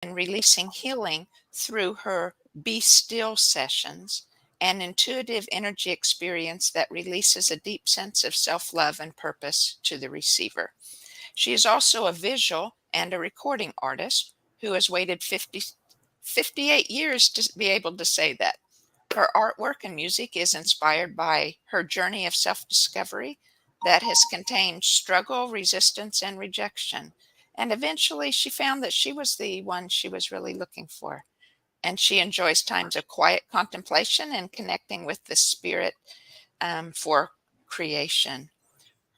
in releasing healing through her Be Still sessions, an intuitive energy experience that releases a deep sense of self love and purpose to the receiver. She is also a visual and a recording artist who has waited 58 years to be able to say that. Her artwork and music is inspired by her journey of self discovery that has contained struggle, resistance, and rejection. And eventually, she found that she was the one she was really looking for. And she enjoys times of quiet contemplation and connecting with the spirit for creation.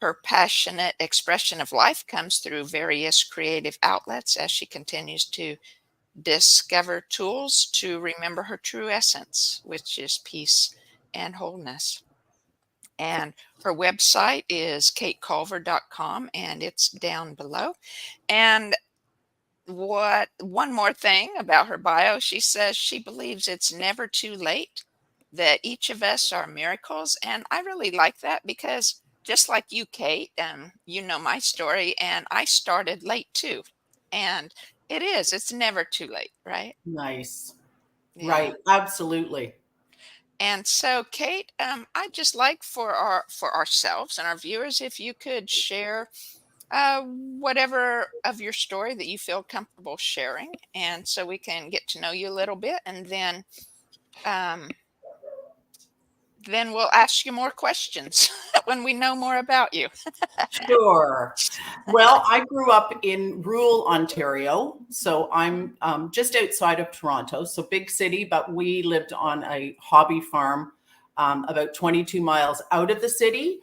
Her passionate expression of life comes through various creative outlets as she continues to discover tools to remember her true essence, which is peace and wholeness. And her website is katecolver.com, and it's down below. And one more thing about her bio, she says she believes it's never too late, that each of us are miracles. And I really like that because just like you, Kate, you know my story, and I started late too. And it's never too late, right? Nice. Yeah. Right. Absolutely. And so, Kate, I'd just like for ourselves and our viewers, if you could share whatever of your story that you feel comfortable sharing, and so we can get to know you a little bit, and um, then we'll ask you more questions when we know more about you. Sure. Well, I grew up in rural Ontario, so I'm just outside of Toronto, so big city, but we lived on a hobby farm about 22 miles out of the city.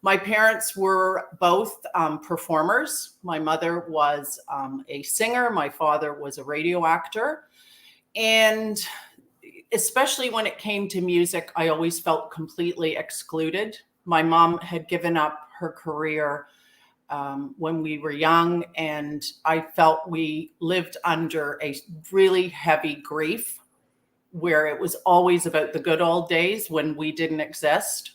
My parents were both performers. My mother was a singer. My father was a radio actor. And especially when it came to music, I always felt completely excluded. My mom had given up her career when we were young, and I felt we lived under a really heavy grief where it was always about the good old days when we didn't exist.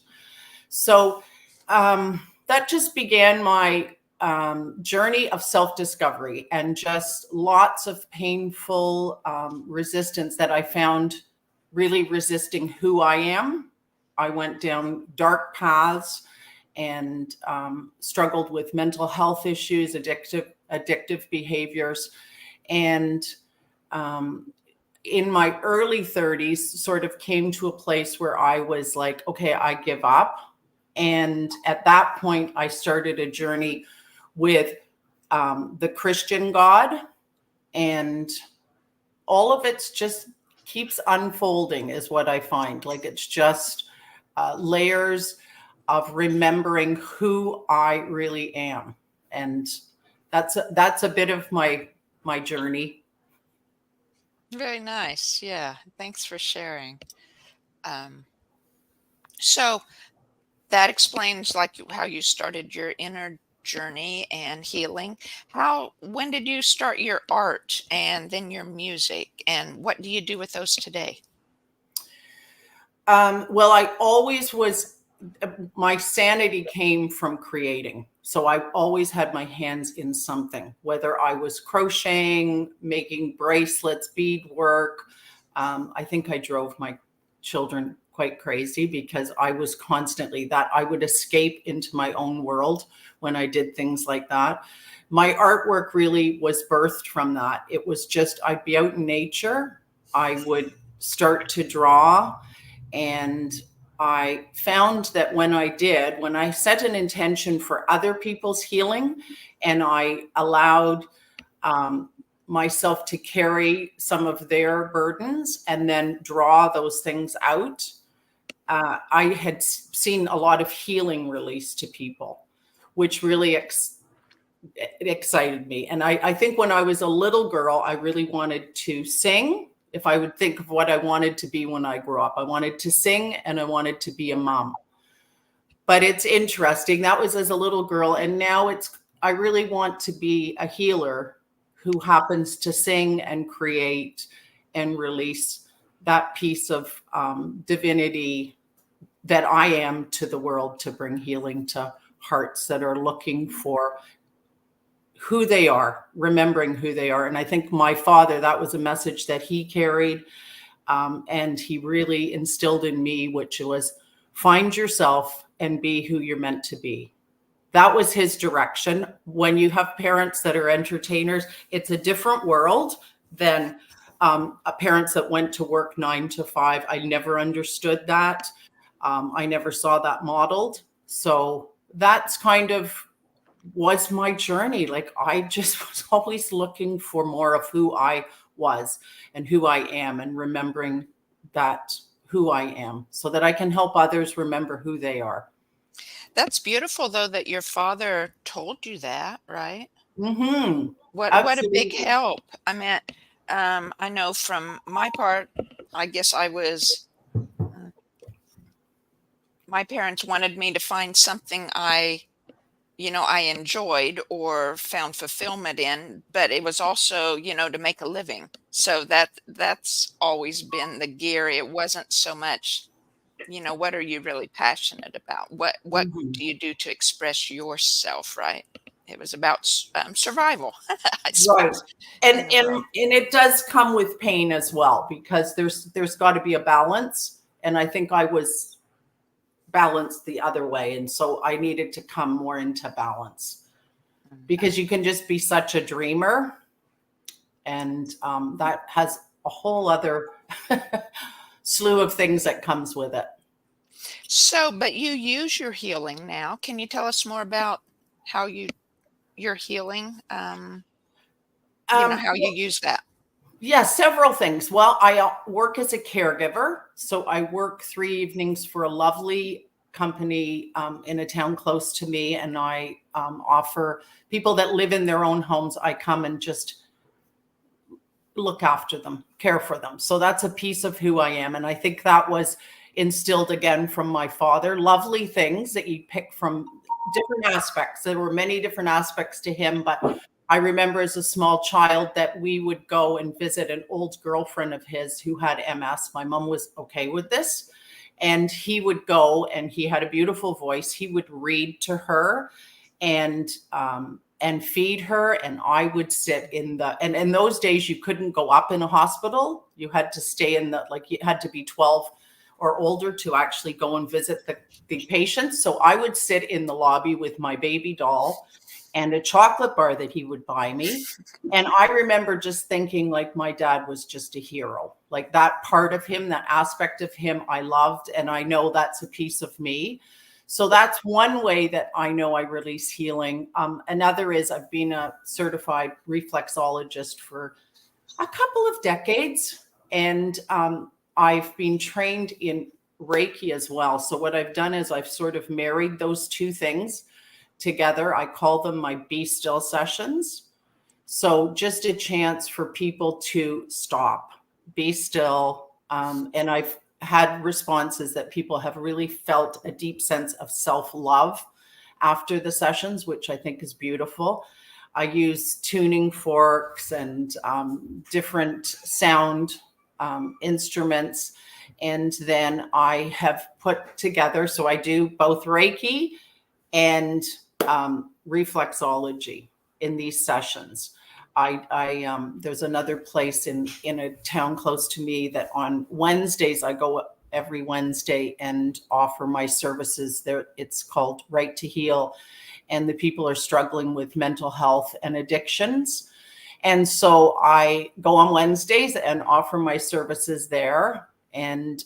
So that just began my journey of self-discovery and just lots of painful resistance that I found really resisting who I am. I went down dark paths and struggled with mental health issues, addictive behaviors. And in my early 30s, sort of came to a place where I was like, okay, I give up. And at that point, I started a journey with the Christian God, and all of it's just keeps unfolding is what I find. Like it's just layers of remembering who I really am. And that's a bit of my journey. Very nice. Yeah. Thanks for sharing. Um, so that explains like how you started your inner journey and healing. When did you start your art and then your music, and what do you do with those today? Well, I always was, my sanity came from creating. So I always had my hands in something, whether I was crocheting, making bracelets, beadwork. I think I drove my children quite crazy because I was constantly that I would escape into my own world when I did things like that. My artwork really was birthed from that. It was just, I'd be out in nature. I would start to draw, and I found that when I set an intention for other people's healing and I allowed myself to carry some of their burdens and then draw those things out, I had seen a lot of healing release to people, which really excited me. And I think when I was a little girl, I really wanted to sing. If I would think of what I wanted to be when I grew up, I wanted to sing and I wanted to be a mom. But it's interesting. That was as a little girl. And now I really want to be a healer who happens to sing and create and release that piece of divinity that I am to the world, to bring healing to hearts that are looking for who they are, remembering who they are. And I think my father, that was a message that he carried. And he really instilled in me, which was find yourself and be who you're meant to be. That was his direction. When you have parents that are entertainers, it's a different world than parents that went to work 9 to 5. I never understood that. I never saw that modeled. So that's kind of was my journey. Like I just was always looking for more of who I was and who I am, and remembering that who I am so that I can help others remember who they are. That's beautiful, though, that your father told you that, right? Mm-hmm. What a big Absolutely. help. I mean, I know from my part, I guess I was, uh, my parents wanted me to find something I enjoyed or found fulfillment in, but it was also, to make a living. So that's always been the gear. It wasn't so much, what are you really passionate about? What Mhm. do you do to express yourself, right? It was about survival, I Right. suppose, And in the and world. and it does come with pain as well, because there's got to be a balance. And I think I was balanced the other way. And so I needed to come more into balance, Mm. because you can just be such a dreamer. And that has a whole other slew of things that comes with it. So, but you use your healing now. Can you tell us more about how your healing, how you Well, use that? yeah, several things. Well, I work as a caregiver. So I work 3 evenings for a lovely company in a town close to me. And I offer people that live in their own homes, I come and just look after them, care for them. So that's a piece of who I am. And I think that was instilled again from my father. Lovely things that you pick from different aspects. There were many different aspects to him, but I remember as a small child that we would go and visit an old girlfriend of his who had MS. My mom was okay with this. And he would go, and he had a beautiful voice. He would read to her, and feed her, and I would sit in the, and in those days you couldn't go up in a hospital. You had to stay in the, like you had to be 12 or older to actually go and visit the patients. So I would sit in the lobby with my baby doll and a chocolate bar that he would buy me. And I remember just thinking like my dad was just a hero. Like that part of him, that aspect of him I loved, and I know that's a piece of me. So that's one way that I know I release healing. Another is I've been a certified reflexologist for a couple of decades, and I've been trained in Reiki as well. So what I've done is I've sort of married those two things together. I call them my Be Still sessions. So just a chance for people to stop, be still. And I've had responses that people have really felt a deep sense of self-love after the sessions, which I think is beautiful. I use tuning forks and different sound instruments. And then I have put together, so I do both Reiki and reflexology in these sessions. There's another place in a town close to me that on Wednesdays I go every Wednesday and offer my services there. It's called Right to Heal, and the people are struggling with mental health and addictions. And so I go on Wednesdays and offer my services there, and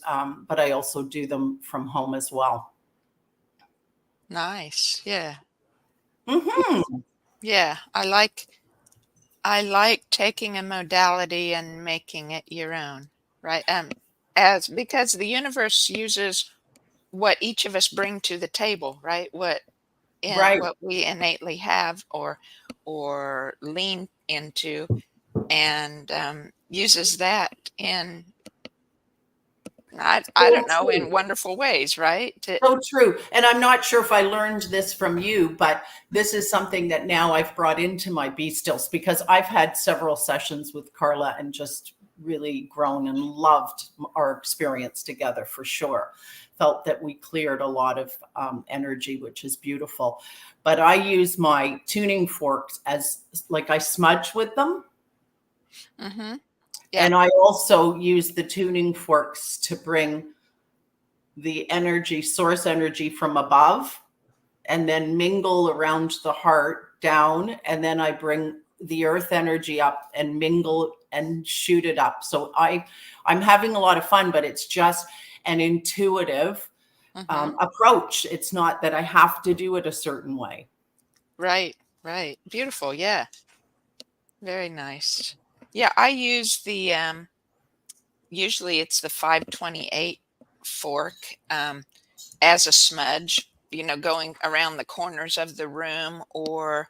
but I also do them from home as well. Nice. Yeah. Hmm. Yeah. I like taking a modality and making it your own, right? As because the universe uses what each of us bring to the table, right? Right. What we innately have or lean into, and uses that in, I So don't know, true. in wonderful ways, right? So true. And I'm not sure if I learned this from you, but this is something that now I've brought into my Be Stills, because I've had several sessions with Carla and just really grown and loved our experience together for sure. Felt that we cleared a lot of energy, which is beautiful. But I use my tuning forks as like I smudge with them. Mm-hmm. Yeah. And I also use the tuning forks to bring the energy, source energy from above, and then mingle around the heart down. And then I bring the earth energy up and mingle and shoot it up. So I'm having a lot of fun, but it's just an intuitive Mm-hmm. approach. It's not that I have to do it a certain way. Right. Right. Beautiful. Yeah. Very nice. Yeah. I use the, usually it's the 528 fork, as a smudge, going around the corners of the room, or,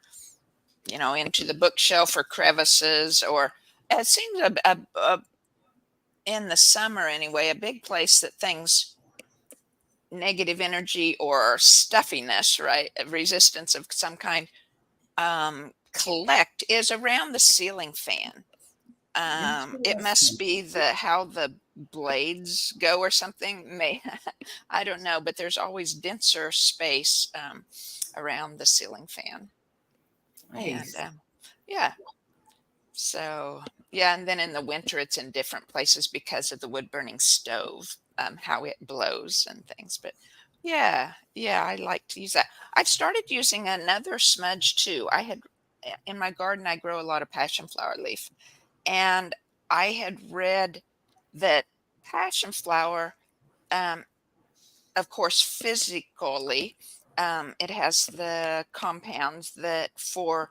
into the bookshelf or crevices, or it seems in the summer anyway, a big place that things, negative energy or stuffiness, right, resistance of some kind, collect is around the ceiling fan. It must Interesting. be how the blades go or something. May I don't know, but there's always denser space, around the ceiling fan, and Nice. yeah. So yeah, and then in the winter, it's in different places because of the wood burning stove, how it blows and things. But yeah, yeah, I like to use that. I've started using another smudge too. In my garden, I grow a lot of passion flower leaf, and I had read that passion flower, um, of course, physically, it has the compounds that for,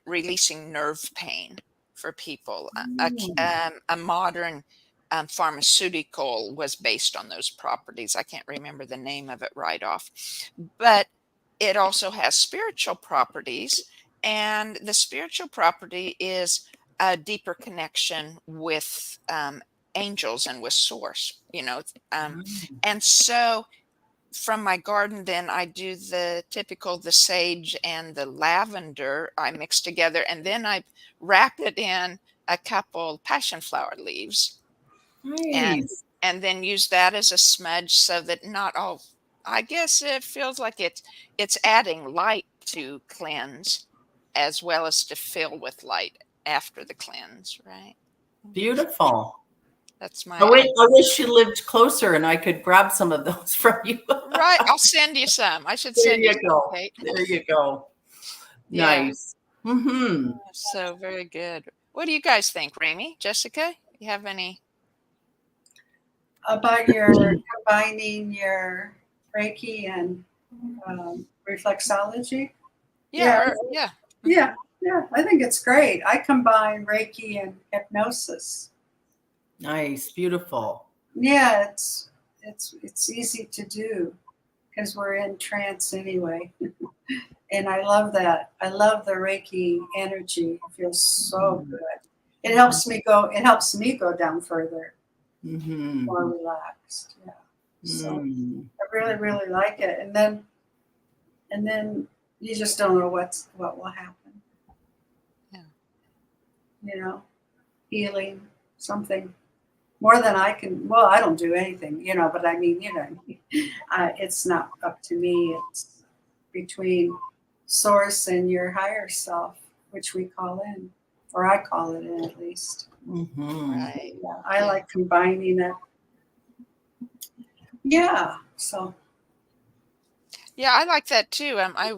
releasing nerve pain for people. A modern, pharmaceutical was based on those properties. I can't remember the name of it right off, but it also has spiritual properties, and the spiritual property is a deeper connection with, angels and with source. And so from my garden, then I do the typical, the sage and the lavender I mix together, and then I wrap it in a couple passion flower leaves, and Nice. and then use that as a smudge, so that not all, I guess it feels like it's adding light to cleanse as well as to fill with light after the cleanse, right? Beautiful. That's I my wish, I wish you lived closer and I could grab some of those from you. right. I'll send you some. I should There send you you some, go. Kate. There you go. Yeah. Nice. Hmm. So very good. What do you guys think, Ramy, Jessica? You have any? About your combining your Reiki and reflexology. Yeah, Yeah, or yeah. yeah, yeah. I think it's great. I combine Reiki and hypnosis. Nice. Beautiful. Yeah, it's easy to do because we're in trance anyway. And I love that. I love the Reiki energy. It feels so good. It helps me go down further, Mm-hmm. more relaxed. Yeah. So Mm. I really, really like it. And then you just don't know what will happen. Yeah. You know, healing, something more than I can. Well, I don't do anything, but I mean, it's not up to me. It's between source and your higher self, which we call in, or I call it in at least. Mm-hmm. Right. Yeah, I Yeah. like combining it. Yeah. So Yeah, I like that too. I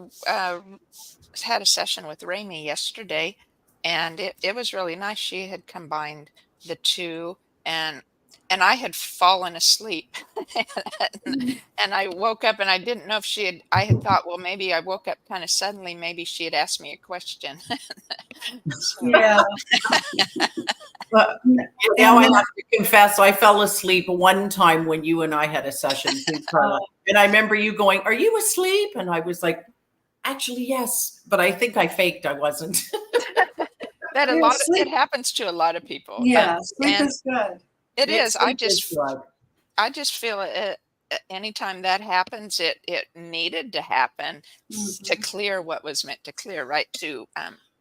had a session with Ramy yesterday, and it was really nice. She had combined the two, and I had fallen asleep, and I woke up, and I didn't know if she had. I had thought, well, maybe I woke up kind of suddenly. Maybe she had asked me a question. So yeah. But now And I then have to confess, I fell asleep one time when you and I had a session too, Carla. And I remember you going, "Are you asleep?" And I was like, "Actually, yes." But I think I faked I wasn't. that yeah, it sleep. happens to a lot of people, Yeah, sleep and is good. it It's is. sleep is good. I just feel it, anytime that happens, it needed to happen, to Hmm. clear what was meant to clear, right? To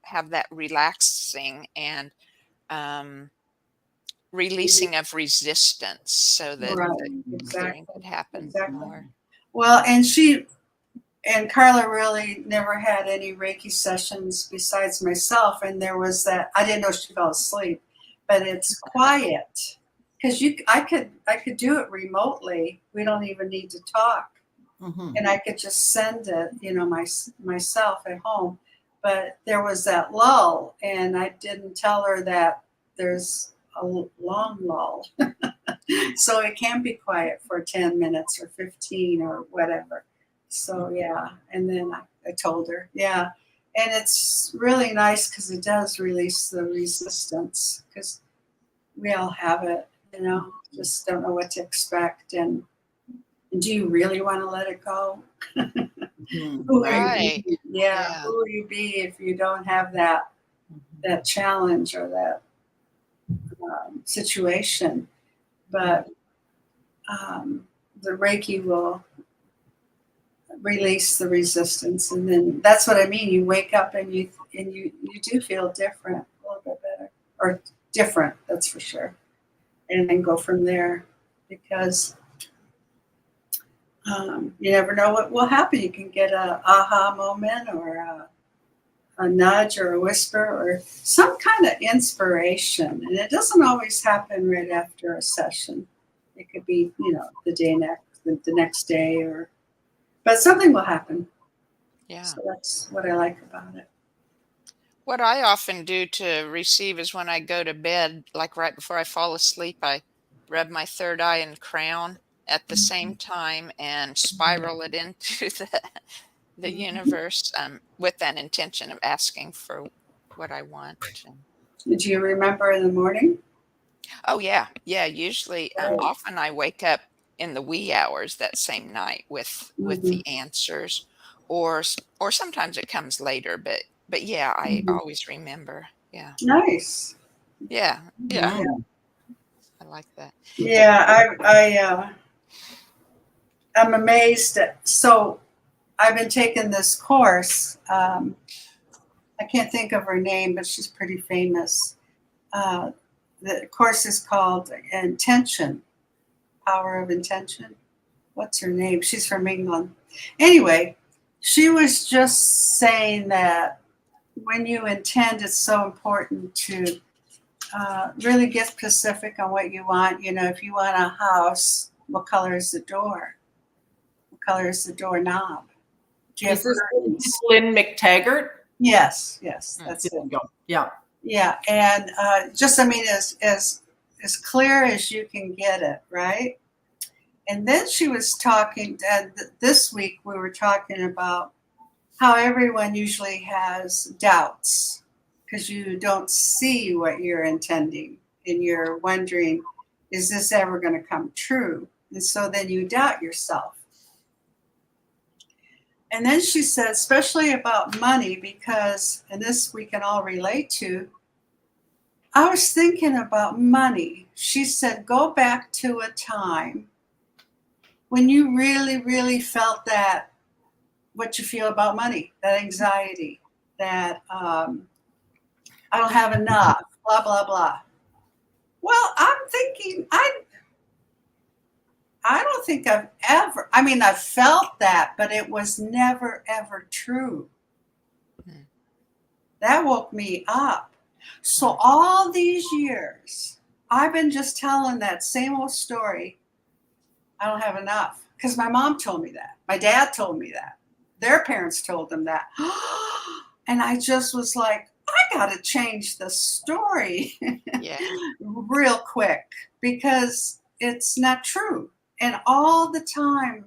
have that relaxing and um, releasing of resistance so that Right. the clearing Exactly. could happen Exactly. more. Well, and Carla really never had any Reiki sessions besides myself. And there was that, I didn't know she fell asleep, but it's quiet because I could do it remotely. We don't even need to talk. Mhm. And I could just send it, myself at home. But there was that lull, and I didn't tell her that there's a long lull. So it can be quiet for 10 minutes or 15 or whatever. So, yeah. And then I told her, yeah. And it's really nice because it does release the resistance because we all have it, just don't know what to expect. And do you really want to let it go? Who will Right. you be? Yeah. Yeah. Who will you be if you don't have that challenge or that situation? But the Reiki will release the resistance, and then that's what I mean. You wake up and you do feel different, a little bit better, or different. That's for sure. And then go from there, because you never know what will happen. You can get a aha moment, or a nudge, or a whisper, or some kind of inspiration. And it doesn't always happen right after a session. It could be, the next day, but something will happen. Yeah. So that's what I like about it. What I often do to receive is when I go to bed, like right before I fall asleep, I rub my third eye and crown at the same time and spiral it into the universe, with that intention of asking for what I want. Do you remember in the morning? Oh yeah, yeah. Usually, Right. often I wake up in the wee hours that same night with Mm-hmm. the answers, or sometimes it comes later. But yeah, I Mm-hmm. always remember. Yeah, Nice. yeah, yeah. Yeah. I like that. Hey, Yeah. I'm amazed at. So I've been taking this course. I can't think of her name, but she's pretty famous. Uh, the course is called Intention, Power of Intention. What's her name? She's from England. Anyway, she was just saying that when you intend, it's so important to really get specific on what you want. If you want a house, what color is the door? What color is the doorknob? Do you have Is this curtains? Lynn McTaggart? Yes, that's There it. you go. Yeah. Yeah, and just, I mean, as clear as you can get it, right? And then she was talking. This week we were talking about how everyone usually has doubts because you don't see what you're intending, and you're wondering, is this ever going to come true? And so then you doubt yourself. And then she said, especially about money, because, and this we can all relate to, I was thinking about money. She said, go back to a time when you really, really felt that, what you feel about money, that anxiety, that I don't have enough, blah, blah, blah. Well, I'm thinking, I don't think I've felt that, but it was never, ever true. Hmm. That woke me up. So all these years, I've been just telling that same old story. I don't have enough. Because my mom told me that. My dad told me that. Their parents told them that. And I just was like, I got to change the story Yeah, real quick, because it's not true. And all the time,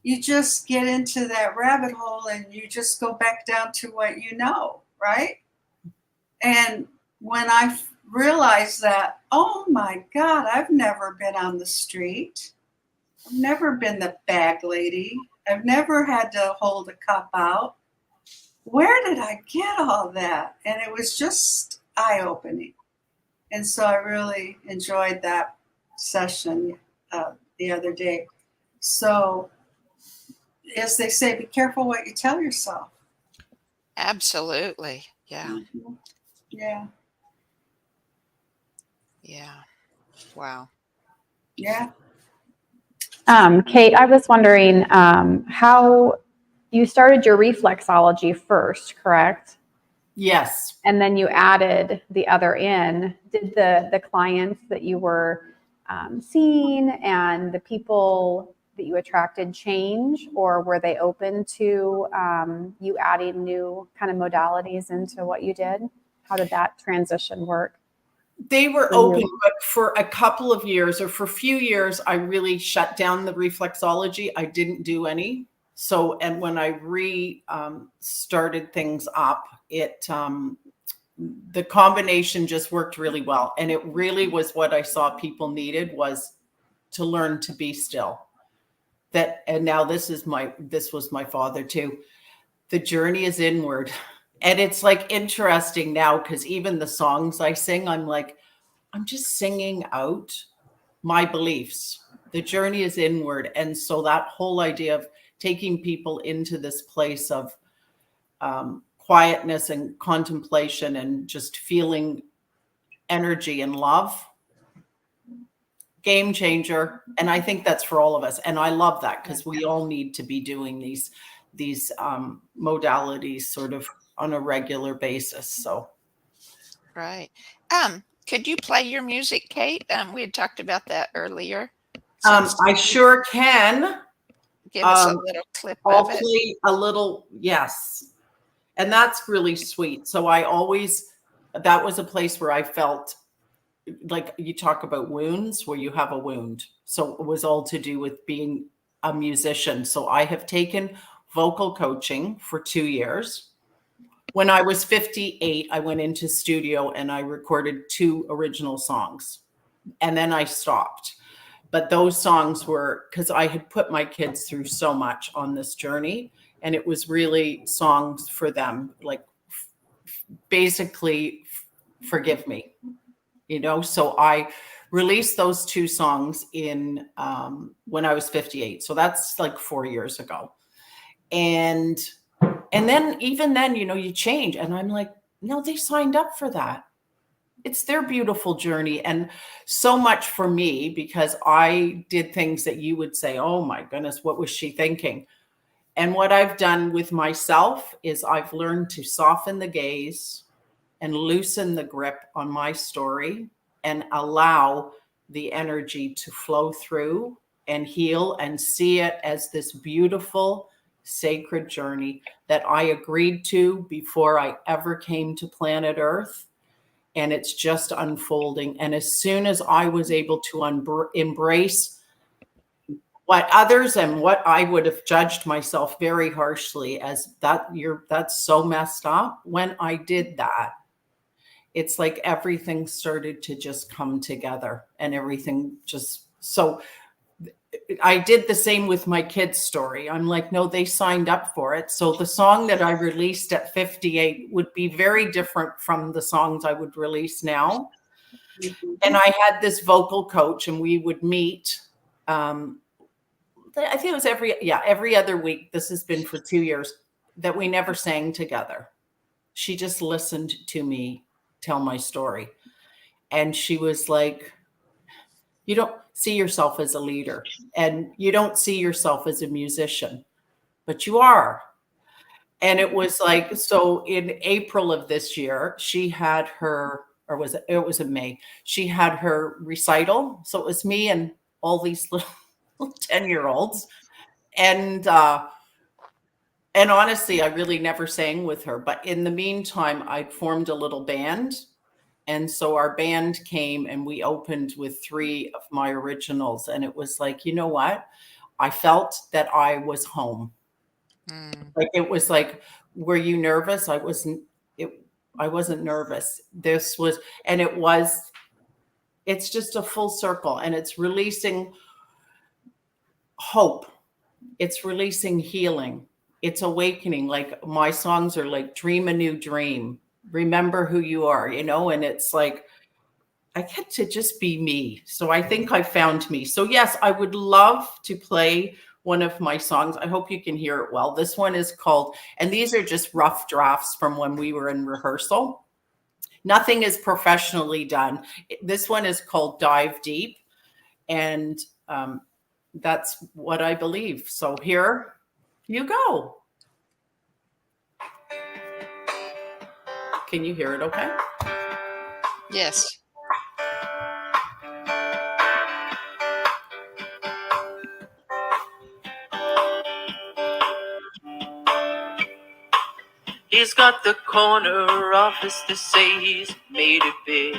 you just get into that rabbit hole and you just go back down to what you know, right? And when I realized that, oh my God, I've never been on the street. I've never been the bag lady. I've never had to hold a cup out. Where did I get all that? And it was just eye-opening. And so I really enjoyed that session the other day. So, as they say, be careful what you tell yourself. absolutely. Yeah, Mhm. Yeah. yeah. Wow. Yeah. Kate, I was wondering how you started your reflexology first, correct? Yes. And then you added the other in. Did the clients that you were seeing and the people that you attracted change, or were they open to you adding new kind of modalities into what you did? How did that transition work? They were for open, you? but for a couple of years or for a few years, I really shut down the reflexology. I didn't do any. So, and when I started things up, the combination just worked really well. And it really was what I saw people needed, was to learn to be still. And now this was my father too. The journey is inward. And it's like interesting now, because even the songs I sing, I'm just singing out my beliefs. The journey is inward. And so that whole idea of taking people into this place of quietness and contemplation and just feeling energy and love, game changer. And I think that's for all of us. And I love that, because we all need to be doing these modalities sort of on a regular basis. So Right. Could you play your music, Kate? We had talked about that earlier. I sure can. Give us a little clip I'll of it. play a little, yes. And that's really sweet. So that was a place where I felt like, you talk about wounds, where you have a wound. So it was all to do with being a musician. So I have taken vocal coaching for 2 years. When I was 58, I went into studio and I recorded 2 original songs, and then I stopped. But those songs were because I had put my kids through so much on this journey, and it was really songs for them, like basically forgive me, So I released those 2 songs in when I was 58. So that's like 4 years ago. And then even then, you change. And I'm like, no, they signed up for that. It's their beautiful journey. And so much for me, because I did things that you would say, oh my goodness, what was she thinking? And what I've done with myself is I've learned to soften the gaze and loosen the grip on my story and allow the energy to flow through and heal, and see it as this beautiful, sacred journey that I agreed to before I ever came to planet Earth. And it's just unfolding. And as soon as I was able to embrace what others and what I would have judged myself very harshly as that's so messed up, when I did that, it's like everything started to just come together, and everything just, so I did the same with my kids' story. I'm like, no, they signed up for it. So the song that I released at 58 would be very different from the songs I would release now. Mm-hmm. And I had this vocal coach, and we would meet. I think it was every other week. This has been for 2 years, that we never sang together. She just listened to me tell my story. And she was like, you don't see yourself as a leader, and you don't see yourself as a musician, but you are. And it was like, so in April of this year, she had her, or it was in May, she had her recital. So it was me and all these little 10-year-olds. And honestly, I really never sang with her. But in the meantime, I'd formed a little band. And so our band came, and we opened with 3 of my originals. And it was like, you know what? I felt that I was home. Like, it was like, were you nervous? I wasn't nervous. It's just a full circle, and it's releasing hope. It's releasing healing. It's awakening. Like, my songs are like, dream a new dream. Remember who you are, and it's like, I get to just be me. So I think I found me. So yes, I would love to play one of my songs. I hope you can hear it well. This one is called, and these are just rough drafts from when we were in rehearsal. Nothing is professionally done. This one is called Dive Deep, and that's what I believe. So here you go. Can you hear it okay? Yes. He's got the corner office to say he's made it big.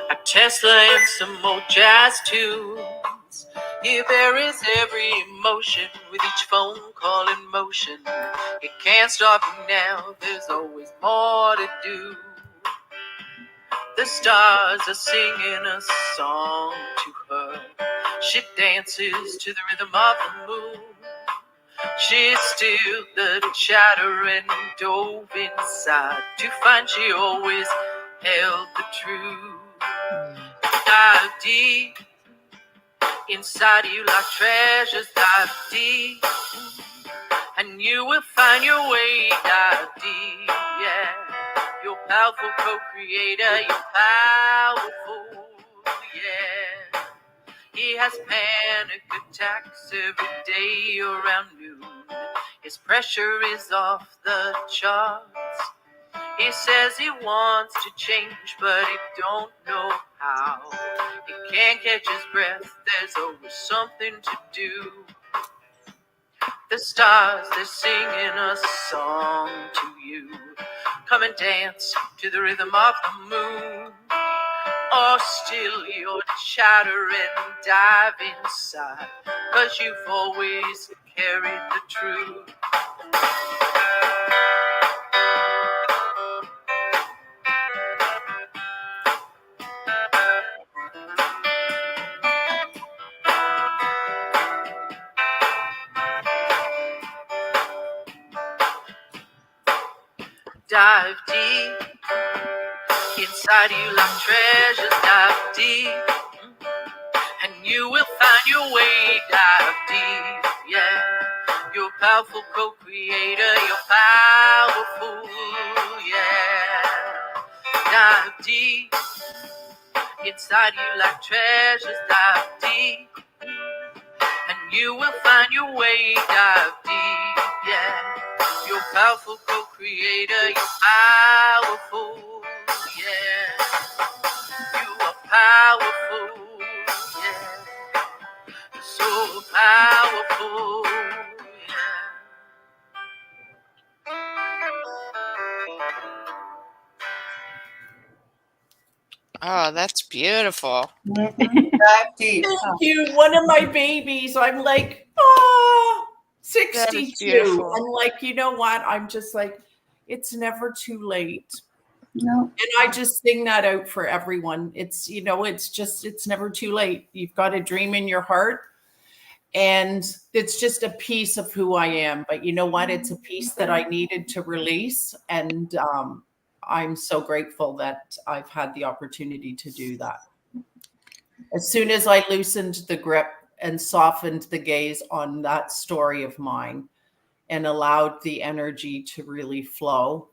A Tesla and some more jazz tunes. He buries every emotion with each phone call in motion. He can't stop him now, there's always more to do. The stars are singing a song to her. She dances to the rhythm of the moon. She stilled the chatter and dove inside to find she always held the truth. Dive deep inside you like treasures. Dive deep and you will find your way. Dive deep, yeah. You're powerful co-creator. You're powerful, yeah. He has panic attacks every day around noon. His pressure is off the charts. He says he wants to change, but he don't know how. He can't catch his breath, there's always something to do. The stars, they're singing a song to you. Come and dance to the rhythm of the moon. Or still your chatter and dive inside, 'cause you've always carried the truth. Dive deep inside you like treasures. Dive deep and you will find your way. Dive deep, yeah. You're a powerful co-creator. You're powerful, yeah. Dive deep inside you like treasures. Dive deep and you will find your way. Dive deep, yeah. You're a powerful co-creator. You're powerful, yeah. You are powerful, yeah. So powerful, yeah. Oh, that's beautiful. Dive deep. Thank you. One of my babies. I'm like, oh, That is 62. beautiful. I'm like, you know what? I'm just like, it's never too late. No. And I just sing that out for everyone. It's, you know, it's never too late. You've got a dream in your heart. And it's just a piece of who I am. But you know what? It's a piece that I needed to release. And I'm so grateful that I've had the opportunity to do that. As soon as I loosened the grip and softened the gaze on that story of mine and allowed the energy to really flow,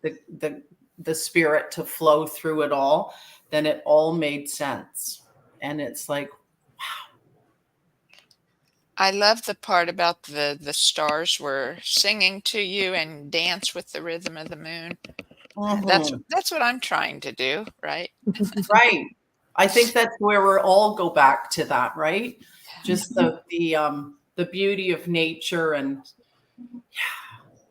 the spirit to flow through it all, then it all made sense. And it's like, I love the part about the stars were singing to you and dance with the rhythm of the moon. That's what I'm trying to do, right? right. I think that's where we all go back to that, right? Just the beauty of nature, and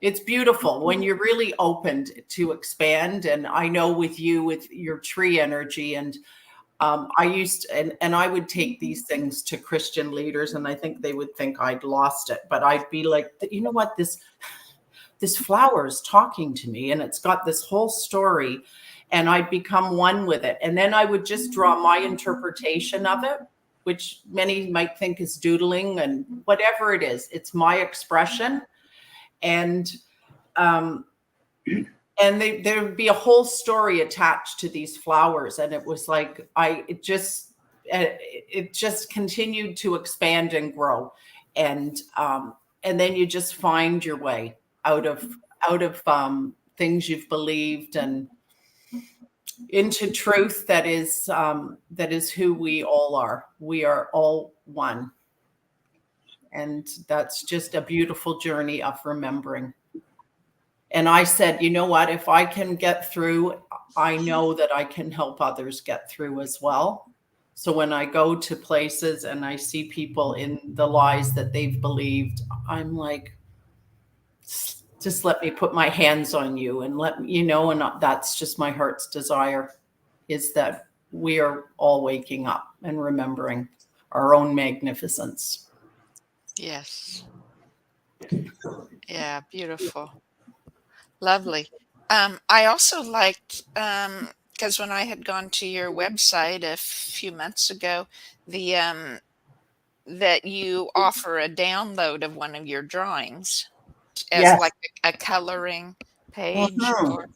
it's beautiful when you're really opened to expand. And I know with you, with your tree energy, and I used to, and I would take these things to Christian leaders, and I think they would think I'd lost it, but I'd be like, you know what, this flower is talking to me, and it's got this whole story, and I'd become one with it. And then I would just draw my interpretation of it, which many might think is doodling, and whatever it is, it's my expression. And there would be a whole story attached to these flowers. And it was like, it just continued to expand and grow. And then you just find your way out of things you've believed. And into truth that is who we all are. We are all one. And that's just a beautiful journey of remembering. And I said, you know what, if I can get through, I know that I can help others get through as well. So when I go to places and I see people in the lies that they've believed, I'm like, just let me put my hands on you and let me, you know, and that's just my heart's desire, is that we are all waking up and remembering our own magnificence. Yes. Yeah, beautiful. Lovely. I also liked, because when I had gone to your website a few months ago, the that you offer a download of one of your drawings as Yes. like a coloring page, Mhm. or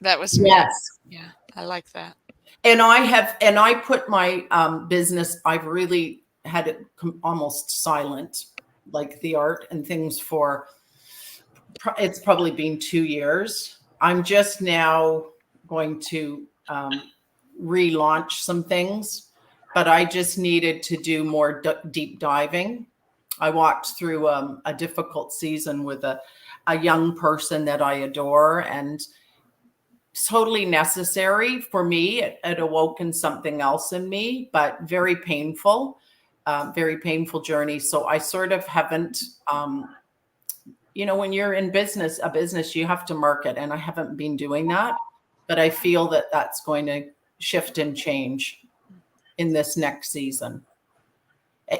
that was neat. Yes. Yeah, I like that. And I put my business, I've really had it almost silent, like the art and things for, it's probably been 2 years. I'm just now going to relaunch some things, but I just needed to do more deep diving. I walked through a difficult season with a young person that I adore, and totally necessary for me. It awoken something else in me, but very painful journey. So I sort of haven't, you know, when you're in a business, you have to market, and I haven't been doing that, but I feel that that's going to shift and change in this next season.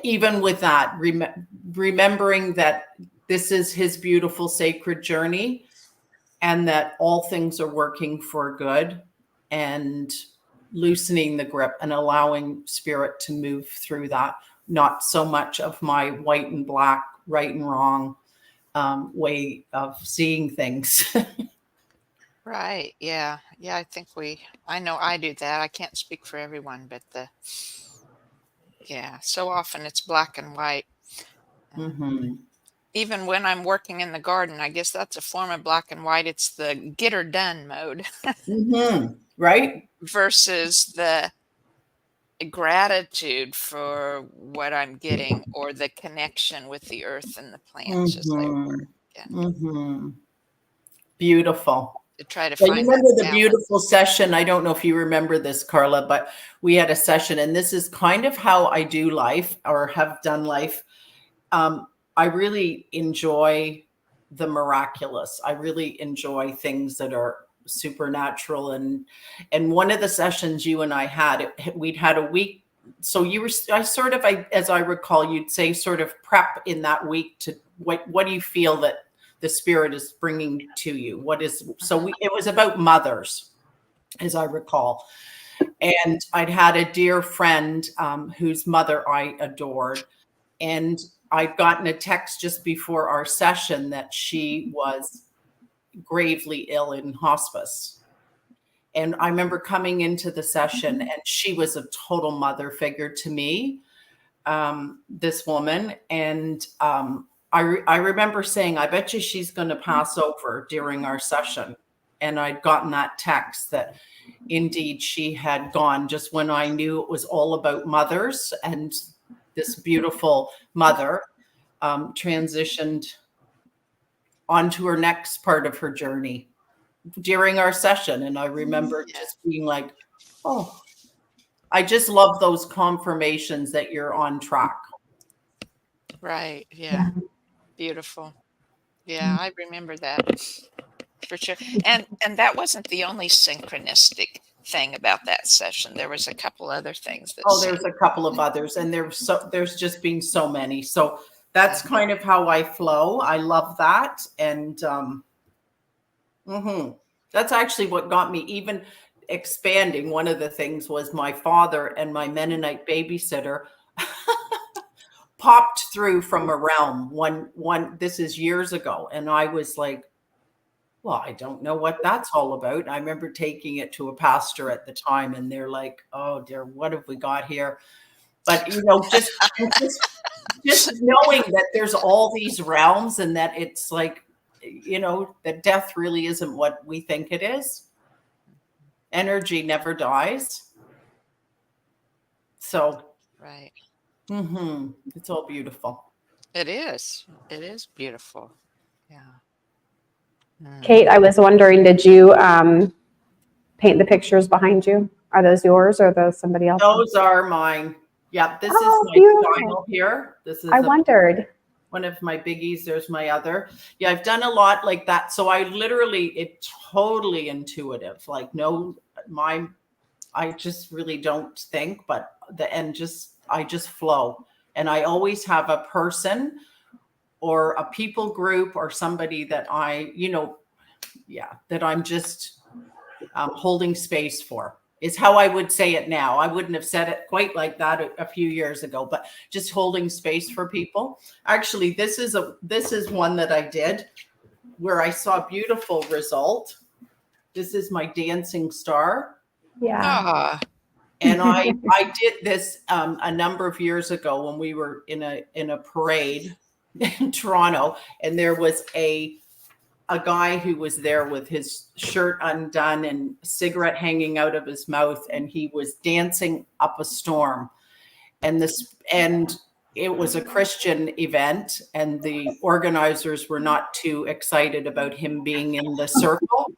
Even with that, remembering that this is his beautiful sacred journey, and that all things are working for good, and loosening the grip and allowing spirit to move through that. Not so much of my white and black, right and wrong way of seeing things. Right. Yeah. Yeah. I know I do that. I can't speak for everyone, but yeah, so often it's black and white. Mm-hmm. Even when I'm working in the garden, I guess that's a form of black and white. It's the get her done mode Mm-hmm. Right? versus the gratitude for what I'm getting, or the connection with the earth and the plants as they Mm-hmm. work, and Mm-hmm. Beautiful. to try to Well, you find that remember the balance. beautiful session? I don't know if you remember this, Carla, but we had a session, and this is kind of how I do life, or have done life. I really enjoy the miraculous. I really enjoy things that are supernatural. And one of the sessions you and I had, we'd had a week. So as I recall, you'd say sort of prep in that week to what do you feel that the spirit is bringing to you? It was about mothers, as I recall. And I'd had a dear friend whose mother I adored. And I'd gotten a text just before our session that she was gravely ill in hospice. And I remember coming into the session, and she was a total mother figure to me, this woman. And I remember saying, I bet you she's going to pass over during our session. And I'd gotten that text that indeed she had gone, just when I knew it was all about mothers. And this beautiful mother transitioned onto her next part of her journey during our session. And I remember just being like, oh, I just love those confirmations that you're on track. Right. Yeah. Beautiful. Yeah, I remember that for sure. And that wasn't the only synchronistic thing about that session. There was a couple other things that Oh, there's a couple of others, and there's just been so many. So that's kind of how I flow. I love that. And that's actually what got me even expanding. One of the things was my father and my Mennonite babysitter popped through from a realm one this is years ago, and I was like, well, I don't know what that's all about. I remember taking it to a pastor at the time, and they're like, oh dear, what have we got here? But just knowing that there's all these realms, and that it's like, that death really isn't what we think it is. Energy never dies. So, Right. it's all beautiful. It is. It is beautiful. Yeah. Kate, I was wondering, did you paint the pictures behind you? Are those yours or are those somebody else's? Those are mine. Yeah, this is Oh, my beautiful. style here. This is I wondered. one of my biggies. There's my other. Yeah, I've done a lot like that. So I literally, it totally intuitive. Like I just really don't think, but I just flow. And I always have a person or a people group or somebody that that I'm just holding space for, is how I would say it now. I wouldn't have said it quite like that a few years ago, but just holding space for people. Actually, this is one that I did where I saw a beautiful result. This is my dancing star. Yeah. Ah, And I did this a number of years ago when we were in a parade in Toronto, and there was a guy who was there with his shirt undone and cigarette hanging out of his mouth, and he was dancing up a storm. And it was a Christian event, and the organizers were not too excited about him being in the circle.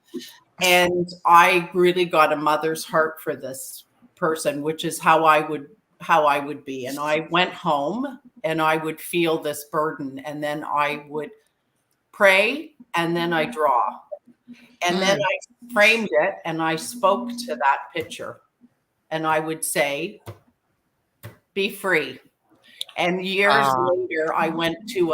And I really got a mother's heart for this person, which is how I would be. And I went home and I would feel this burden, and then I would pray, and then I draw, and then I framed it and I spoke to that picture, and I would say, be free. And years later, I went to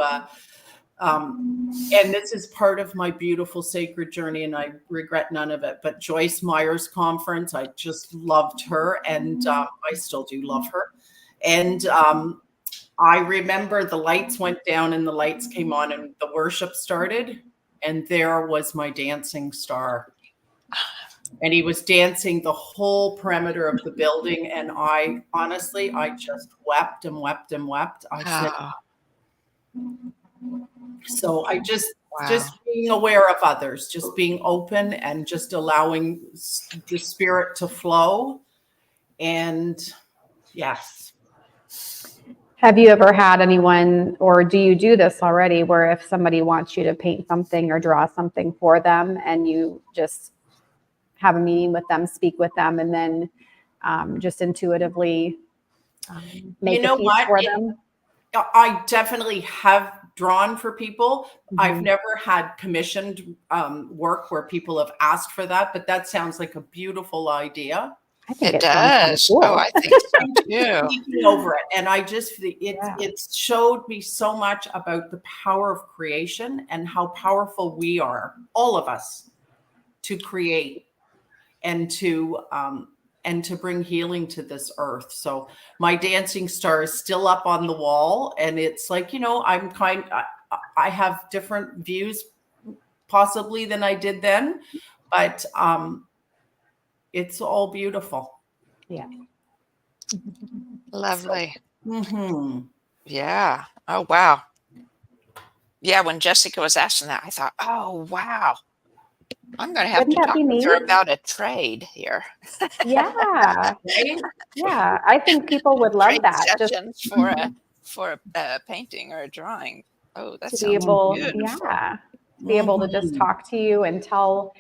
and this is part of my beautiful sacred journey, and I regret none of it, but Joyce Meyer's conference, I just loved her, and I still do love her. And I remember the lights went down and the lights came on and the worship started, and there was my dancing star. And he was dancing the whole perimeter of the building, and I honestly, I just wept and wept and wept. I said, so I just being aware of others, just being open and just allowing the spirit to flow. And yes. Have you ever had anyone, or do you do this already, where if somebody wants you to paint something or draw something for them, and you just have a meeting with them, speak with them, and then just intuitively make a piece for them? I definitely have drawn for people. I've never had commissioned work where people have asked for that, but that sounds like a beautiful idea. I think it sounds kinda does. cool. Oh, I think so too. Speaking over it, and I just it showed me so much about the power of creation and how powerful we are, all of us, to create and to bring healing to this earth. So my dancing star is still up on the wall, and it's like, I have different views possibly than I did then, but it's all beautiful. Yeah. Lovely. Mm-hmm. Yeah. Oh, wow. Yeah, when Jessica was asking that, I thought, oh, wow. I'm going to have Wouldn't to that talk be with her neat? about a trade here. Yeah. Right? Yeah. I think people would love Trade that. Just sessions for a painting or a drawing. Oh, that to sounds be able, beautiful. be able to just talk to you and tell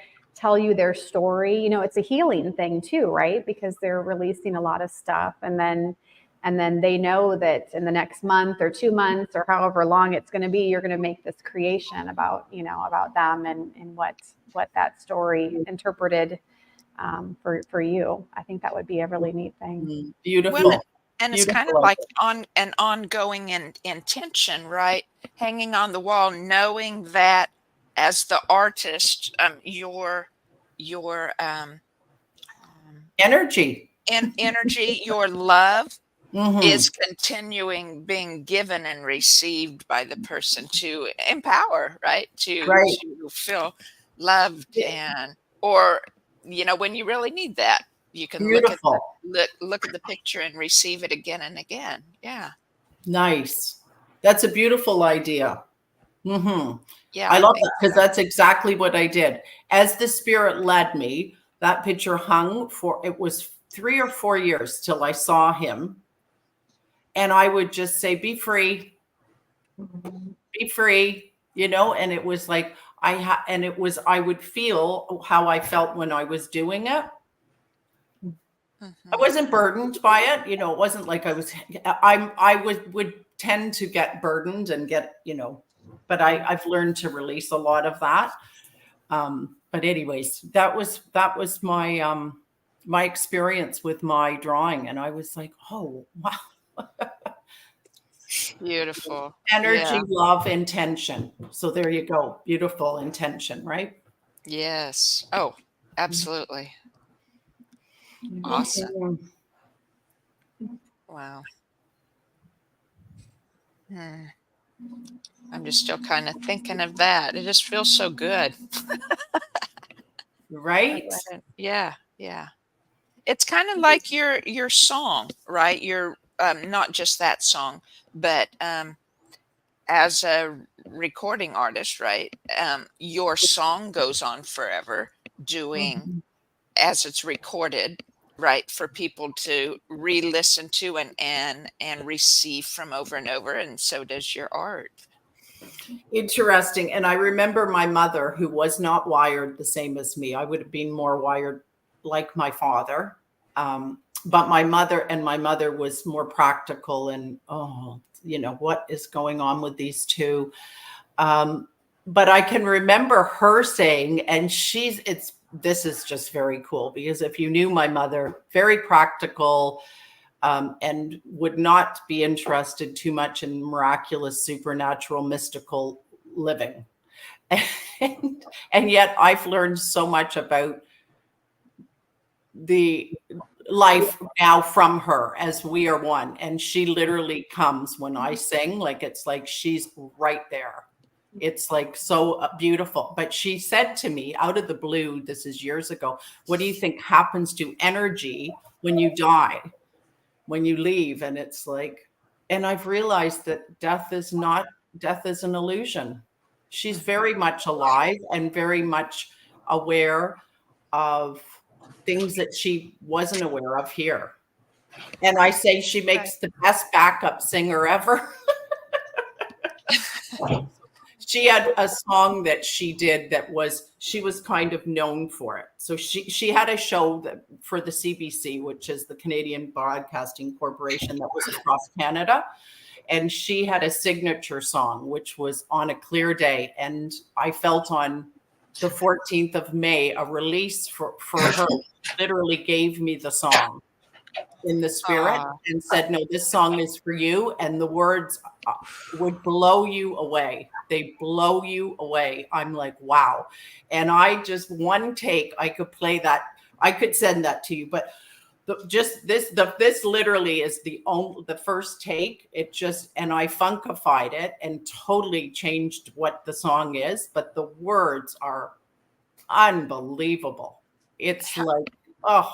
you their story. It's a healing thing too, right? Because they're releasing a lot of stuff, and then they know that in the next month or 2 months or however long it's going to be, you're going to make this creation about them and what that story interpreted for you. I think that would be a really neat thing. Beautiful. Well, and it's kind of like an ongoing intention, right? Hanging on the wall, knowing that as the artist, your Energy. energy, your love Mm-hmm. is continuing being given and received by the person to empower, right? To feel loved, and or when you really need that, you can look at the picture and receive it again and again. Yeah. Nice. That's a beautiful idea. Mm-hmm. Yeah. I love that, because that's exactly what I did. As the spirit led me, That picture hung for, it was 3 or 4 years till I saw him. And I would just say, be free, be free, you know, and it was like, I would feel how I felt when I was doing it. I wasn't burdened by it. You know, it wasn't like I would tend to get burdened and get, you know, but I've learned to release a lot of that. But anyways, that was my, my experience with my drawing. And I was like, oh, wow. Beautiful. Energy, Yeah. love, intention. So there you go. Beautiful intention, right? Yes. Oh, absolutely. Awesome. Wow. Hmm. I'm just still kind of thinking of that. It just feels so good. Right? Yeah. Yeah. It's kind of like your song, right? Your not just that song, but as a recording artist, right? Your song goes on forever, doing as it's recorded, right? For people to re-listen to and receive from over and over, and so does your art. Interesting. And I remember my mother, who was not wired the same as me. I would have been more wired like my father. But my mother was more practical and, oh, you know, what is going on with these two? But I can remember her saying, and this is just very cool, because if you knew my mother, very practical, and would not be interested too much in miraculous, supernatural, mystical living. And yet I've learned so much about the life now from her, as we are one. And she literally comes when I sing, like it's like she's right there. It's like so beautiful. But she said to me out of the blue, this is years ago, what do you think happens to energy when you die, when you leave? And it's like, and I've realized that death is an illusion. She's very much alive and very much aware of things that she wasn't aware of here. And I say she makes the best backup singer ever. She had a song that she did she was kind of known for it. So she had a show for the CBC, which is the Canadian Broadcasting Corporation, that was across Canada. And she had a signature song, which was On a Clear Day. And I felt on the 14th of May, a release for her. Literally gave me the song in the spirit and said, no, this song is for you. And the words would blow you away. They blow you away. I'm like, wow. And I just one take, I could play that. I could send that to you, but this literally is the first take. And I funkified it and totally changed what the song is, but the words are unbelievable. It's like, oh,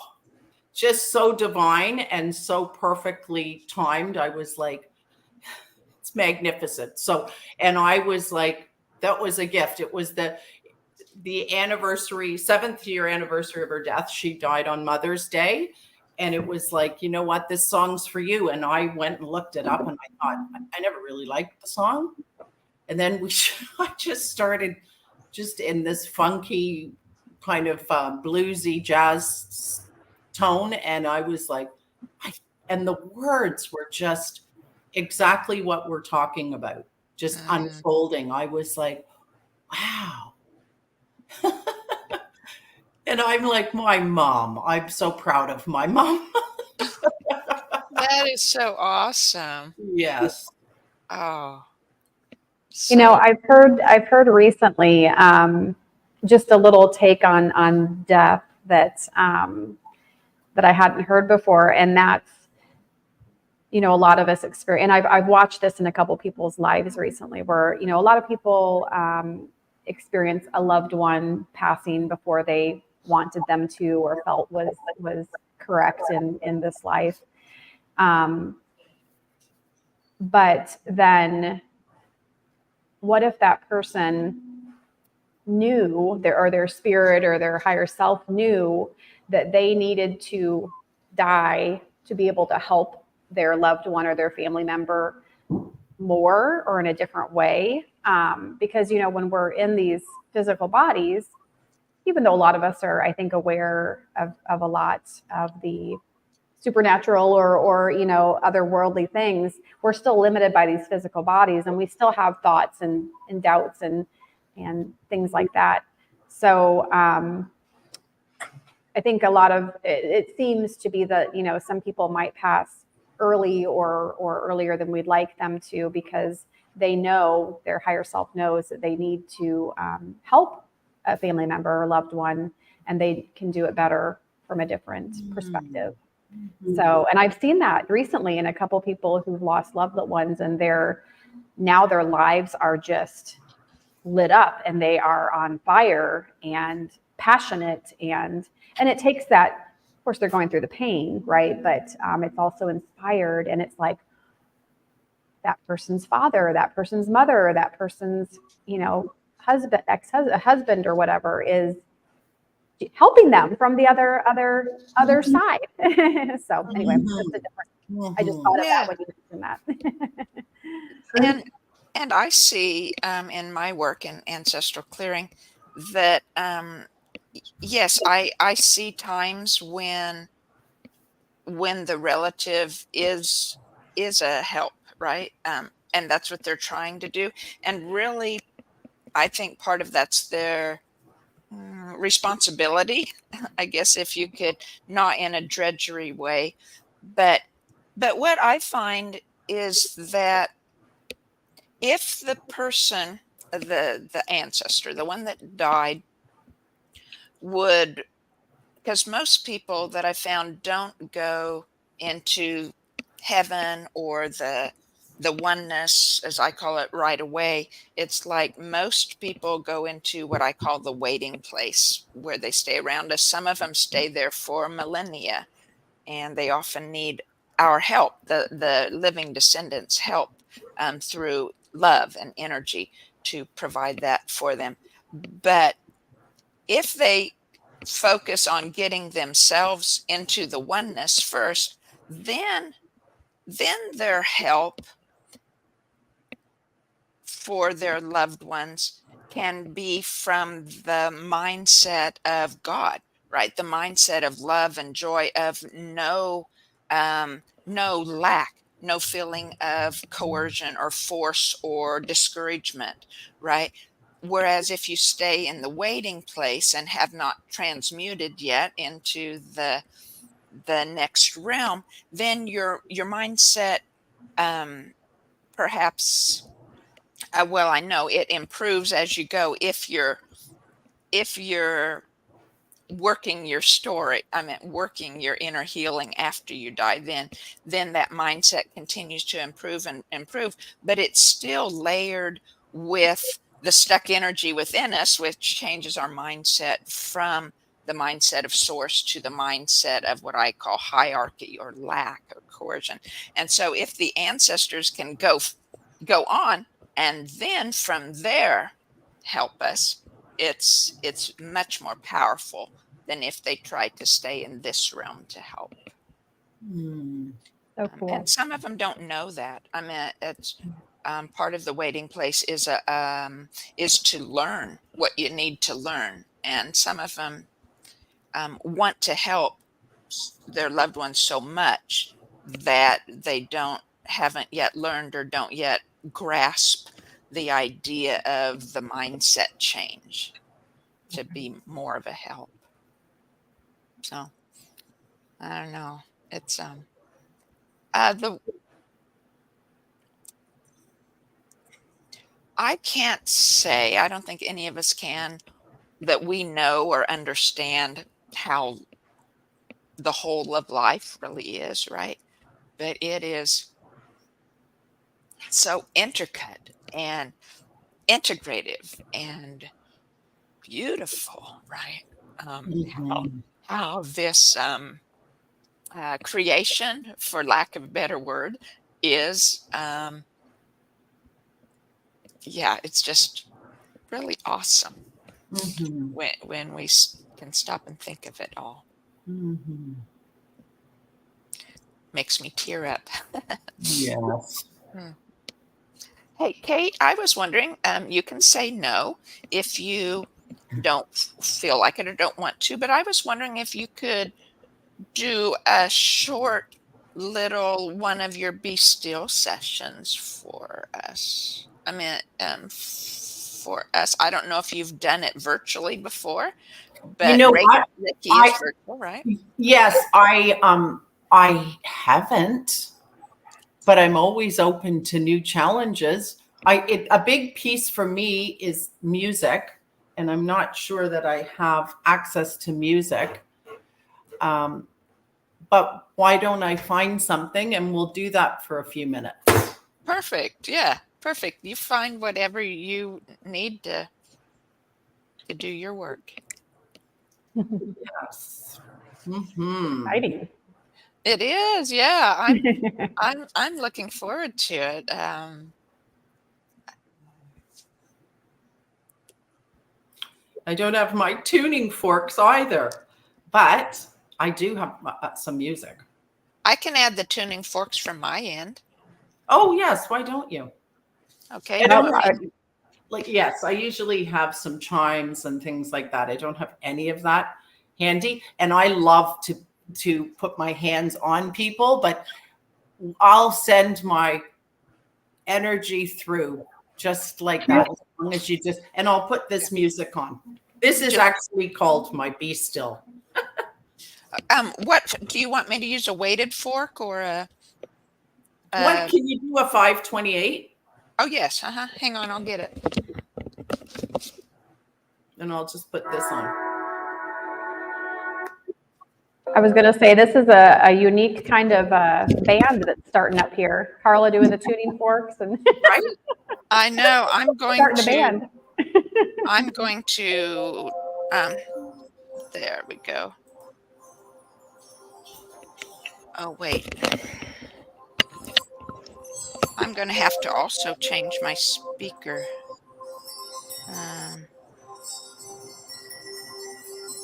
just so divine and so perfectly timed. I was like, it's magnificent. So, and I was like, that was a gift. It was the anniversary, 7th year anniversary of her death. She died on Mother's Day. And it was like, you know what, this song's for you. And I went and looked it up and I thought, I never really liked the song. And then I just started just in this funky kind of bluesy jazz tone. And I was like, and the words were just exactly what we're talking about, just unfolding. I was like, wow. And I'm like, my mom, I'm so proud of my mom. That is so awesome. Yes. Oh. You know, I've heard recently just a little take on death that I hadn't heard before, and that's, you know, a lot of us experience, and I've watched this in a couple people's lives recently, where, you know, a lot of people experience a loved one passing before they wanted them to or felt was correct in this life, but then what if that person knew their spirit or their higher self knew that they needed to die to be able to help their loved one or their family member more or in a different way. Because, when we're in these physical bodies, even though a lot of us are, I think, aware of a lot of the supernatural or otherworldly things, we're still limited by these physical bodies, and we still have thoughts and doubts and things like that. So I think a lot of it seems to be that some people might pass early or earlier than we'd like them to, because they know, their higher self knows that they need to help a family member or loved one, and they can do it better from a different perspective. So, and I've seen that recently in a couple people who've lost loved ones, and now their lives are just lit up, and they are on fire and passionate, and it takes that. Of course, they're going through the pain, right? But it's also inspired, and it's like that person's father, that person's mother, that person's husband, husband or whatever is helping them from the other side. So anyway, just a different. I just thought of that when you mentioned that. And I see in my work in ancestral clearing that yes, I see times when the relative is a help, right? And that's what they're trying to do. And really, I think part of that's their responsibility, I guess, if you could, not in a drudgery way. But what I find is that if the person, the ancestor, the one that died, would, because most people that I found don't go into heaven or the oneness, as I call it, right away. It's like most people go into what I call the waiting place, where they stay around us. Some of them stay there for millennia, and they often need our help, the living descendants' help, through love and energy to provide that for them. But if they focus on getting themselves into the oneness first, then their help for their loved ones can be from the mindset of God, right? The mindset of love and joy, of no lack, no feeling of coercion or force or discouragement, right? Whereas if you stay in the waiting place and have not transmuted yet into the next realm, then your mindset, perhaps, well, I know it improves as you go if you're working your story. I mean, working your inner healing after you die. Then that mindset continues to improve and improve, but it's still layered with the stuck energy within us, which changes our mindset from the mindset of source to the mindset of what I call hierarchy or lack or coercion. And so if the ancestors can go on and then from there help us, it's much more powerful than if they tried to stay in this realm to help. So cool. And some of them don't know that. I mean, it's part of the waiting place is to learn what you need to learn, and some of them want to help their loved ones so much that they haven't yet learned or don't yet grasp the idea of the mindset change to be more of a help. So I don't know. It's I can't say, I don't think any of us can, that we know or understand how the whole of life really is, right? But it is so intricate and integrative and beautiful, right? How this creation, for lack of a better word, is, yeah, it's just really awesome. Mhm. when we can stop and think of it all. Mhm. Makes me tear up. Yes. Hmm. Hey, Kate, I was wondering, you can say no if you don't feel like it or don't want to, but I was wondering if you could do a short little one of your be still sessions for us. I mean, for us. I don't know if you've done it virtually before, You but know Reiki what? is I virtual, right? yes, I haven't, but I'm always open to new challenges. A big piece for me is music, and I'm not sure that I have access to music. Um, but why don't I find something and we'll do that for a few minutes? Perfect. Yeah, perfect. You find whatever you need to do your work. Yes. Hmm. Exciting. It is. Yeah, I'm looking forward to it. I don't have my tuning forks either, but I do have some music. I can add the tuning forks from my end. Oh yes, why don't you? Okay, And do I you Well, want me? like yes, I usually have some chimes and things like that. I don't have any of that handy, and I love to put my hands on people, but I'll send my energy through just like that as long as you just, and I'll put this music on. This is Do, actually called my Be Still. what do you want me to use? A weighted fork or a? What Uh, can you do a 528? oh yes. Hang on, I'll get it. And I'll just put this on. I was going to say this is a unique kind of band that's starting up here. Carla doing the tuning forks and Right? I know. I'm going starting a to. band. I'm going to. There we go. Oh wait. I'm going to have to also change my speaker. Um,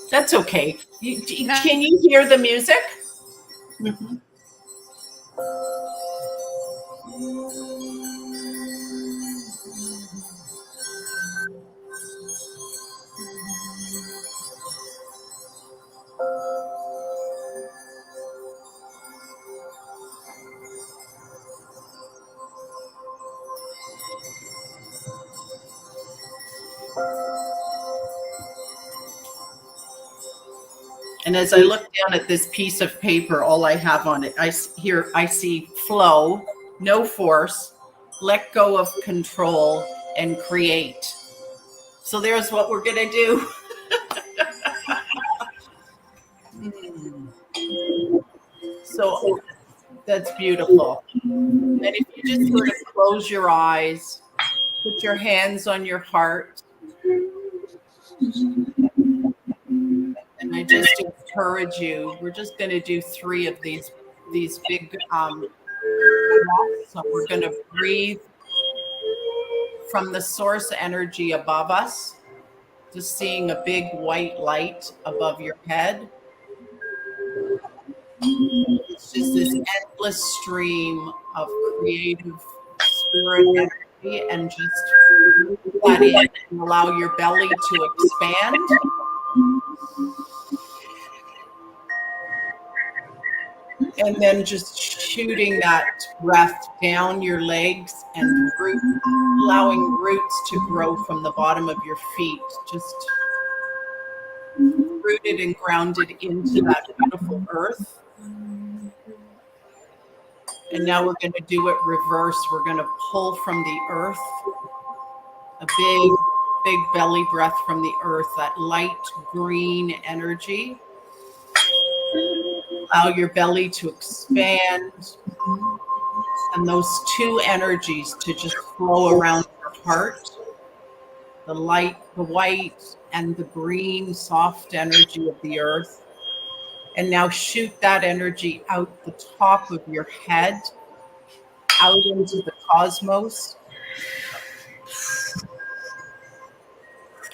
That's okay. no, Can you hear the music? Mhm. And as I look down at this piece of paper, all I have on it, I see flow, no force, let go of control, and create. So there's what we're gonna do. So that's beautiful. And if you just sort of close your eyes, put your hands on your heart, and I just encourage you. We're just going to do 3 of these big breaths. So we're going to breathe from the source energy above us, just seeing a big white light above your head. It's just this endless stream of creative spirit energy, and just breathe that in and allow your belly to expand. And then just shooting that breath down your legs and allowing roots to grow from the bottom of your feet, just rooted and grounded into that beautiful earth. And now we're going to do it reverse. We're going to pull from the earth a big, big belly breath from the earth, that light green energy. Allow your belly to expand, and those 2 energies to just flow around your heart. The light, the white, and the green soft energy of the earth. And now shoot that energy out the top of your head, out into the cosmos.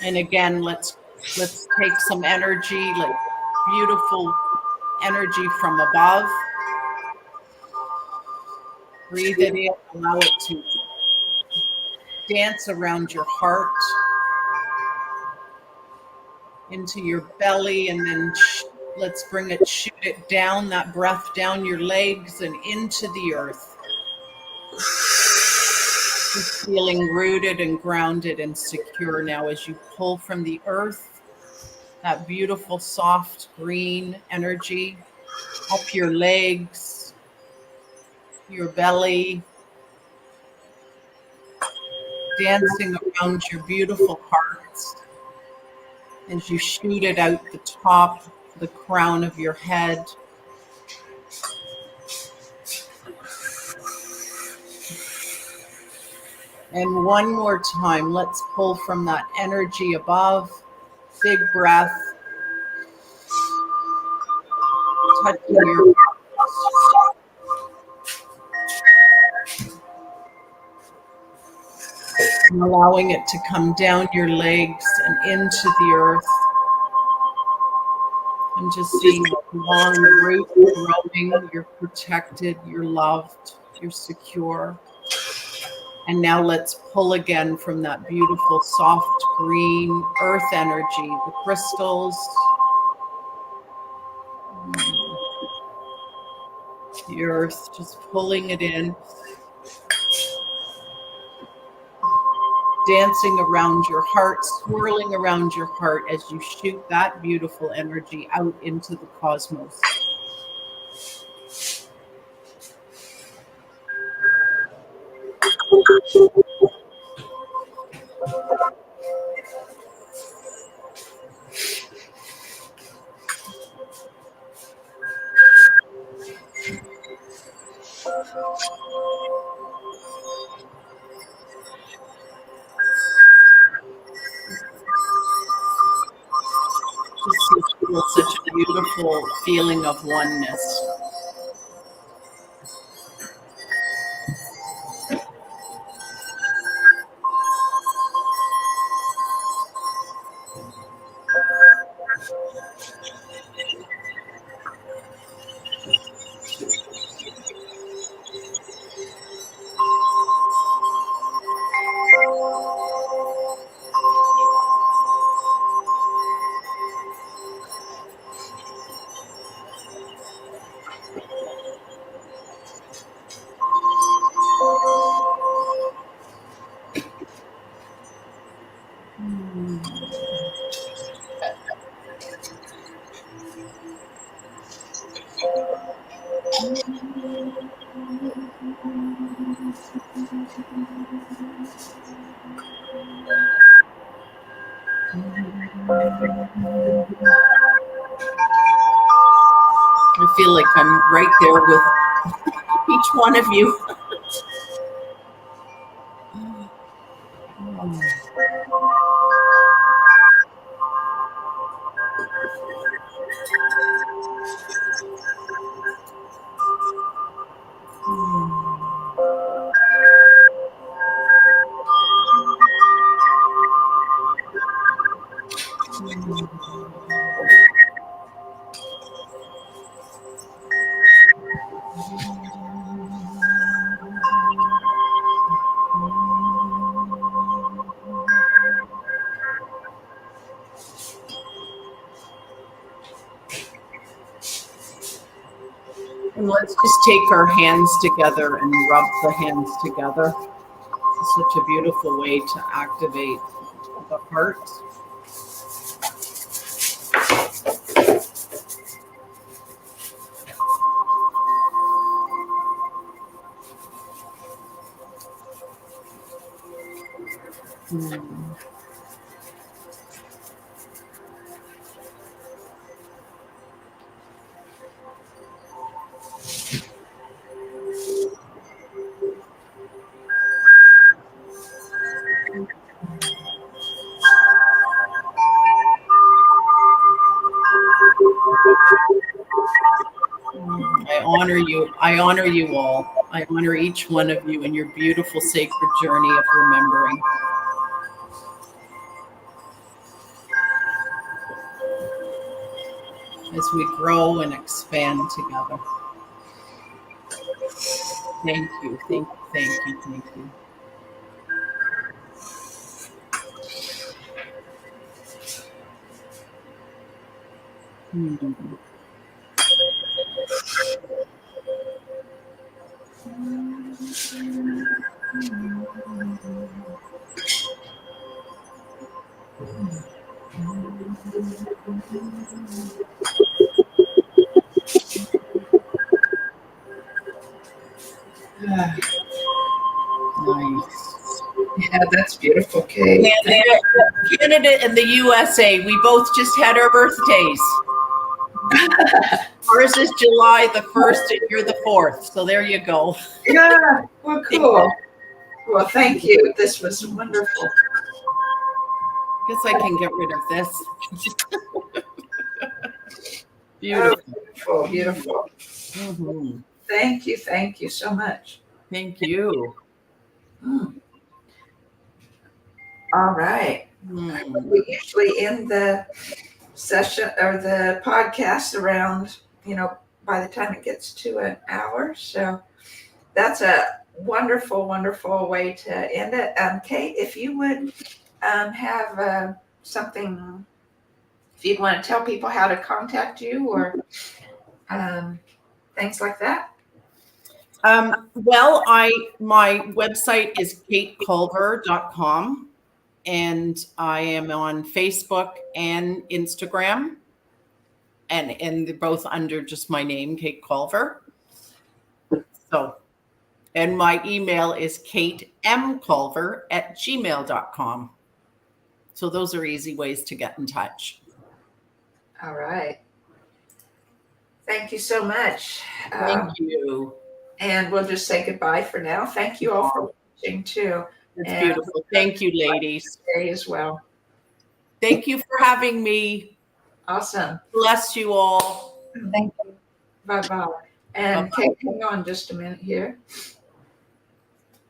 And again, let's take some energy, like beautiful energy from above. Breathe it in, allow it to dance around your heart, into your belly, and then let's shoot it down, that breath down your legs and into the earth. Just feeling rooted and grounded and secure now as you pull from the earth that beautiful soft green energy up your legs, your belly, dancing around your beautiful heart as you shoot it out the top, the crown of your head. And one more time, let's pull from that energy above. Big breath. Touching your and allowing it to come down your legs and into the earth. And just seeing along the root growing, you're protected, you're loved, you're secure. And now let's pull again from that beautiful soft green earth energy, the crystals, the earth, just pulling it in, dancing around your heart, swirling around your heart as you shoot that beautiful energy out into the cosmos. Just feel such a beautiful feeling of oneness. I feel like I'm right there with each one of you. And let's just take our hands together and rub the hands together. It's such a beautiful way to activate the heart. I honor you all. I honor each one of you in your beautiful sacred journey of remembering. as we grow and expand together. Thank you, thank you, thank you, thank you. Hmm. Nice. Yeah, that's beautiful, Kate. Canada and the USA, we both just had our birthdays. Ours is July the 1st and you're the 4th. So there you go. Yeah, well, cool. Well, thank you. This was wonderful. Guess I can get rid of this. Oh, Beautiful. beautiful. Mhm. Thank you so much. Thank you. All right. Hmm. We usually end the session or the podcast around, by the time it gets to an hour. So that's a wonderful, wonderful way to end it. Kate, if you would have something, if you'd want to tell people how to contact you or things like that. Well, my website is katecolver.com, and I am on Facebook and Instagram, and they're both under just my name, Kate Colver. So, and my email is katemcolver@gmail.com. So those are easy ways to get in touch. All right. Thank you so much. Thank you. And we'll just say goodbye for now. Thank you all for watching too. It's And beautiful. Thank you, ladies. Terry as well. Thank you for having me. Awesome. Bless you all. Thank you. Bye bye. And Bye-bye. Kate, hang on just a minute here.